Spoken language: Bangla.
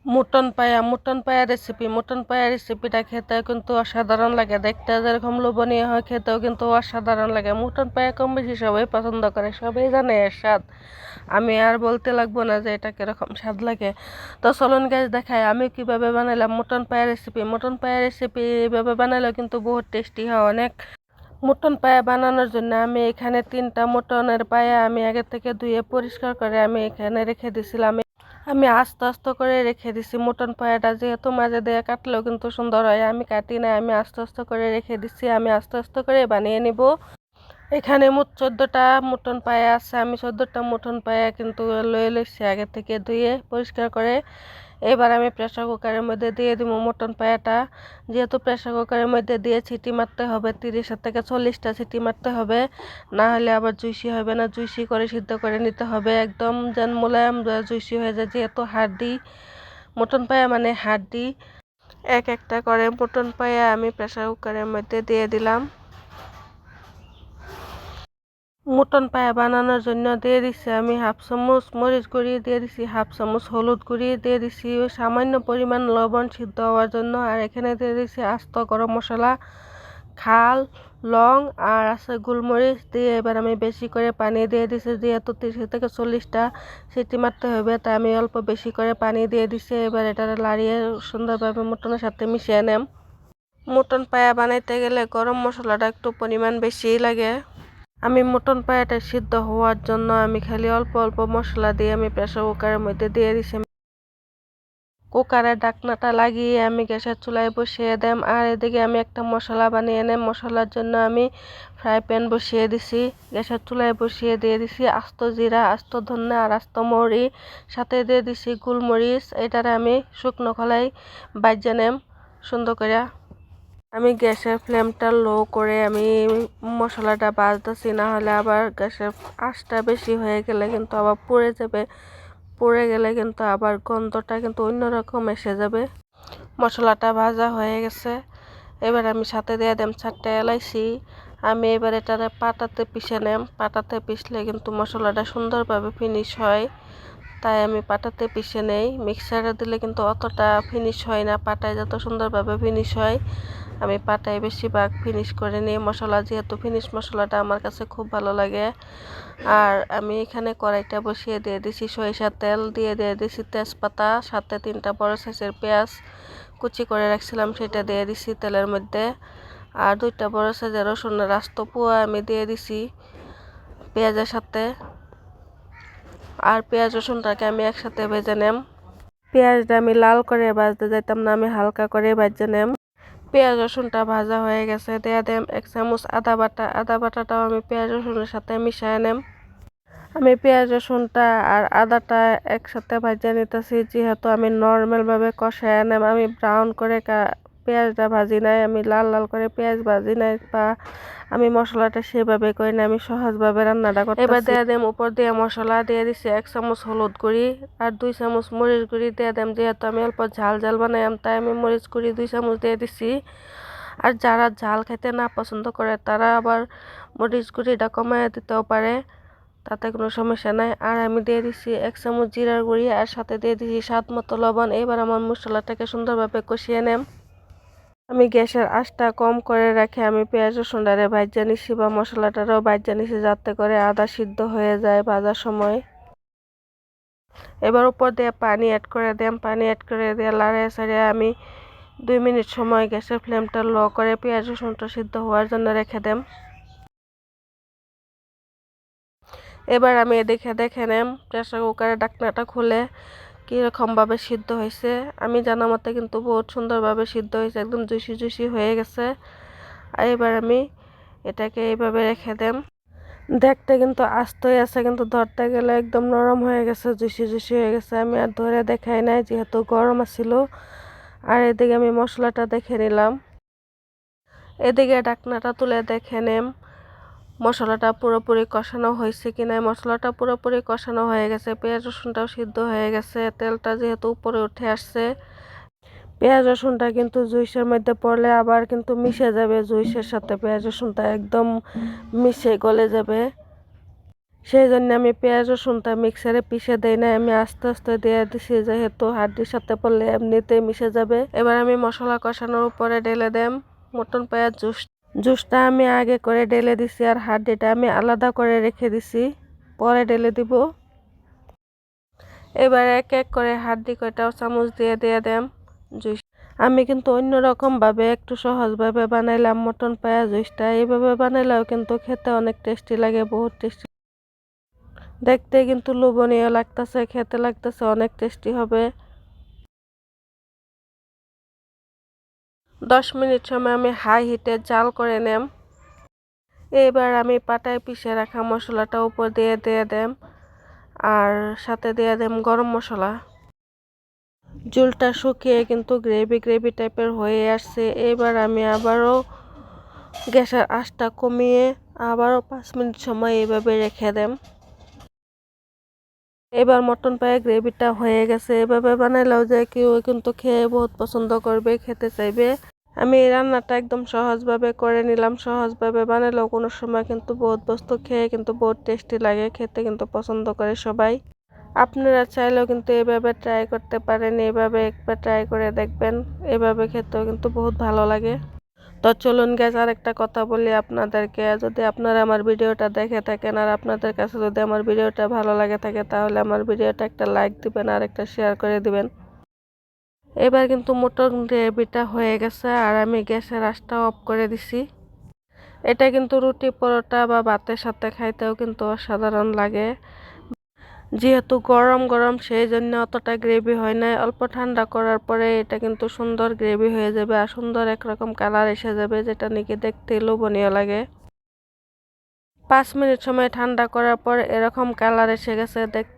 মটন পায়া রেসিপিটা খেতেও কিন্তু অসাধারণ লাগে। দেখতে যেরকম লোভনীয় হয়, খেতেও কিন্তু অসাধারণ লাগে। মটন পায়া কম বেশি সবাই পছন্দ করে, সবাই জানে এর স্বাদ। আমি আর বলতে লাগবো না যে এটা কিরকম স্বাদ লাগে। তো চলুন গাইস দেখাই আমি কিভাবে বানাইলাম মটন পায়া রেসিপি এইভাবে বানালেও কিন্তু বহুত টেস্টি হয় অনেক। মটন পায়া বানানোর জন্য আমি এখানে 3টা মটনের পায়া আমি আগে থেকে ধুয়ে পরিষ্কার করে আমি এখানে রেখে দিছিলাম। আমি আস্তে আস্তে করে রেখে দিছি। মটন পায়াটা যেহেতু মাঝে দিয়ে কাটলেও কিন্তু সুন্দর হয়, আমি কাটি না, আমি আস্তে আস্তে করে রেখে দিছি। আমি আস্তে আস্তে করে বানিয়ে নিব। এখানে মোট 14টা মটন পায়া আছে। আমি 14টা মটন পায়া কিন্তু লয়ে লইছি আগে থেকে ধুয়ে পরিষ্কার করে। এবার আমি প্রেসার কুকারের মধ্যে দিয়ে দিব মটন পায়াটা। যেহেতু প্রেসার কুকারের মধ্যে দিয়ে সিটি মারতে হবে, 30 থেকে 40টা সিটি মারতে হবে, না হলে আবার জুইসি হবে না। জুইসি করে সিদ্ধ করে নিতে হবে, একদম যেন মোলায়েম জুইসি হয়ে যায়। যেহেতু হাড্ডি, মটন পায়া মানে হাড্ডি। এক একটা করে মটন পায়া আমি প্রেসার কুকারের মধ্যে দিয়ে দিলাম। মটন পায়া বানানোর জন্য দিয়ে দিছি আমি হাফ চামচ মরিচ গুঁড়ি, দিয়ে দিছি হাফ চামচ হলুদ গুঁড়ি, দিয়ে দিছি সামান্য পরিমাণ লবণ সিদ্ধ হওয়ার জন্য। আর এখানে দিয়ে দিছি আস্ত গরম মশলা, খাল, লং আর আছে গোলমরিচ দিয়ে। এবার আমি বেশি করে পানি দিয়ে দিছি, যেহেতু 30 থেকে 40টা সিটি মারতে হবে, তাই আমি অল্প বেশি করে পানি দিয়ে দিছি। এবার এটা লাড়িয়ে সুন্দরভাবে মটনের সাথে মিশিয়ে নেম। মটন পায়া বানাইতে গেলে গরম মশলাটা একটু পরিমাণ বেশিই লাগে। আমি মটন পায়াটা সিদ্ধ হওয়ার জন্য আমি খালি অল্প অল্প মশলা দিয়ে আমি প্রেসার কুকারের মধ্যে দিয়ে দিছি। কুকারের ঢাকনাটা লাগিয়ে আমি গ্যাসের চুলায় বসিয়ে দেম। আর এদিকে আমি একটা মশলা বানিয়ে নেম। মশলার জন্য আমি ফ্রাই প্যান বসিয়ে দিছি, গ্যাসের চুলায় বসিয়ে দিয়ে দিছি আস্ত জিরা, আস্ত ধনিয়া আর আস্ত মৌরি, সাথে দিয়ে দিছি গোলমরিচ। এটারে আমি শুকনো খোলায় বাইজা নেম সুন্দর করে। আমি গ্যাসের ফ্লেমটা লো করে আমি মশলাটা ভাজতেছি, না হলে আবার গ্যাসের আঁচটা বেশি হয়ে গেলে কিন্তু আবার পুড়ে যাবে। পুড়ে গেলে কিন্তু আবার গন্ধটা কিন্তু অন্যরকম এসে যাবে। মশলাটা ভাজা হয়ে গেছে। এবার আমি সাথে দিয়ে দেম 4টা এলাইচি। আমি এবার এটারে পাটাতে পিষে নেম। পাটাতে পিষলে কিন্তু মশলাটা সুন্দরভাবে ফিনিশ হয়, তাই আমি পাটাতে পিষে নেই। মিক্সারে দিলে কিন্তু অতটা ফিনিশ হয় না, পাটায় যত সুন্দরভাবে ফিনিশ হয় আমি পাটায় বেশিরভাগ ফিনিশ করে নিই মশলা, যেহেতু ফিনিশ মশলাটা আমার কাছে খুব ভালো লাগে। আর আমি এখানে কড়াইটা বসিয়ে দিয়ে দিছি সরিষার তেল, দিয়ে দিছি তেজপাতা, সাথে 3টা বড় সাইজের পেঁয়াজ কুচি করে রাখছিলাম সেটা দিয়ে দিছি তেলের মধ্যে। আর 2টা বড় সাইজের রসুনের আস্ত পুয়া আমি দিয়ে দিছি পেঁয়াজের সাথে। আর পেঁয়াজ রসুনটাকে আমি একসাথে ভেজে নেম। পেঁয়াজটা আমি লাল করে ভাজতে যাইতাম না, আমি হালকা করে ভেজে নেম। পেঁয়াজ রসুনটা ভাজা হয়ে গেছে, দিয়ে দেম 1 চামচ আদা বাটা। আদা বাটাটাও আমি পেঁয়াজ রসুনের সাথে মিশিয়ে নেম। আমি পেঁয়াজ রসুনটা আর আদাটা একসাথে ভাজা নিতেছি, যেহেতু আমি নর্মালভাবে কষায় নেম। আমি ব্রাউন করে পেঁয়াজটা ভাজি নাই, আমি লাল লাল করে পেঁয়াজ ভাজি নাই, বা আমি মশলাটা সেভাবে করি না, আমি সহজভাবে রান্নাটা করতেছি। এবার দিয়ে দেম উপর দিয়ে মশলা, দিয়ে দিছি 1 চামচ হলুদ গুঁড়ি আর 2 চামচ মরিচ গুঁড়ি দিয়ে দেম। যেহেতু আমি অল্প ঝাল ঝাল বানাইম, তাই আমি মরিচ গুঁড়ি 2 চামচ দিয়ে দিছি। আর যারা ঝাল খেতে না পছন্দ করে তারা আবার মরিচ গুঁড়িটা কমায় দিতেও পারে, তাতে কোনো সমস্যা নাই। আর আমি দিয়ে দিছি 1 চামচ জিরার গুঁড়ি আর সাথে দিয়ে দিছি স্বাদ মতো লবণ। এবার আমার মশলাটাকে সুন্দরভাবে কষিয়ে নেম। আমি গ্যাসের আঁচটা কম করে রাখি আমি পেঁয়াজ রসুনটারে ভাজা নিছি, বা মশলাটারও ভাজা নিছি, যাতে করে আদা সিদ্ধ হয়ে যায় ভাজার সময়। এবার উপর দিয়ে পানি অ্যাড করে দিলাম। পানি অ্যাড করে দিয়ে লাড়িয়ে ছাড়িয়ে আমি 2 মিনিট সময় গ্যাসের ফ্লেমটা লো করে পেঁয়াজ রসুনটা সিদ্ধ হওয়ার জন্য রেখে দেম। এবার আমি এদিকে দেখে নেম প্রেসার কুকারের ঢাকনাটা খুলে কীরকমভাবে সিদ্ধ হয়েছে। আমি জানা মতে কিন্তু বহুত সুন্দরভাবে সিদ্ধ হয়েছে, একদম জুসি জুসি হয়ে গেছে। আর এবার আমি এটাকে এইভাবে রেখে দেম। দেখতে কিন্তু আস্তই আছে, কিন্তু ধরতে গেলে একদম নরম হয়ে গেছে, জুসি জুসি হয়ে গেছে। আমি আর ধরে দেখাই নাই, যেহেতু গরম আছিল। আর এদিকে আমি মশলাটা দেখে নিলাম। এদিকে ঢাকনাটা তুলে দেখে নেম মশলাটা পুরোপুরি কষানো হয়েছে কিনা। মশলাটা পুরোপুরি কষানো হয়ে গেছে, পেঁয়াজ রসুনটাও সিদ্ধ হয়ে গেছে, তেলটা যেহেতু উপরে উঠে আসছে। পেঁয়াজ রসুনটা কিন্তু জুইসের মধ্যে পড়লে আবার কিন্তু মিশে যাবে, জুইসের সাথে পেঁয়াজ রসুনটা একদম মিশে গলে যাবে। সেই জন্য আমি পেঁয়াজ রসুনটা মিক্সারে পিষে দেই না, আমি আস্তে আস্তে দিয়ে দিছি, যেহেতু হাড্ডির সাথে পড়লে এমনিতেই মিশে যাবে। এবার আমি মশলা কষানোর উপরে ঢেলে দেম মটন পেঁয়াজ জুসটা আমি আগে করে ঢেলে দিছি, আর হাড্ডিটা আমি আলাদা করে রেখে দিছি, পরে ঢেলে দিব। এবার এক এক করে হাড্ডি কয়টাও চামচ দিয়ে দিয়ে দেম জুস। আমি কিন্তু অন্যরকমভাবে একটু সহজভাবে বানাইলাম মটন পেঁয়াজ জুসটা। এইভাবে বানাইলেও কিন্তু খেতে অনেক টেস্টি লাগে, বহুত টেস্টি, দেখতে কিন্তু লোভনীয় লাগতেছে, খেতে লাগতেছে অনেক টেস্টি হবে। 10 মিনিট সময় আমি হাই হিটে জাল করে নেম। এবার আমি পাটায় পিষে রাখা মশলাটা উপর দিয়ে দিয়ে দেম, আর সাথে দিয়ে দেম গরম মশলা। ঝোলটা শুকিয়ে কিন্তু গ্রেভি গ্রেভি টাইপের হয়ে আসছে। এবার আমি আবারও গ্যাসের আঁচটা কমিয়ে আবারও 5 মিনিট সময় এইভাবে রেখে দেম। এবার মটন পায়ে গ্রেভিটা হয়ে গেছে। এভাবে বানাইলেও যে কেউ কিন্তু খেয়ে বহুত পছন্দ করবে, খেতে চাইবে। আমি এই রান্নাটা একদম সহজভাবে করে নিলাম। সহজভাবে বানালেও কোনো সময় কিন্তু বহুত বস্তু খেয়ে কিন্তু বহুত টেস্টি লাগে, খেতে কিন্তু পছন্দ করে সবাই। আপনারা চাইলেও কিন্তু এভাবে ট্রাই করতে পারেন, এভাবে একবার ট্রাই করে দেখবেন, এভাবে খেতেও কিন্তু বহুত ভালো লাগে। তো চলুন গ্যাস আর একটা কথা বলি আপনাদেরকে, যদি আপনারা আমার ভিডিওটা দেখে থাকেন আর আপনাদের কাছে যদি আমার ভিডিওটা ভালো লাগে থাকে, তাহলে আমার ভিডিওটা একটা লাইক দিবেন আর একটা শেয়ার করে দিবেন। এবার কিন্তু মটন গ্রেভিটা হয়ে গেছে, আর আমি গ্যাসের আঁচটা অফ করে দিছি। এটা কিন্তু রুটি পরোটা বা ভাতের সাথে খাইতেও কিন্তু অসাধারণ লাগে। যেহেতু গরম গরম সেই জন্য অতটা গ্রেভি হয় না, অল্প ঠান্ডা করার পরে এটা কিন্তু সুন্দর গ্রেভি হয়ে যাবে, আর সুন্দর একরকম কালার এসে যাবে, যেটা নাকি দেখতে লোভনীয় লাগে। 5 মিনিট সময় ঠান্ডা করার পর এরকম কালার এসে গেছে, দেখতে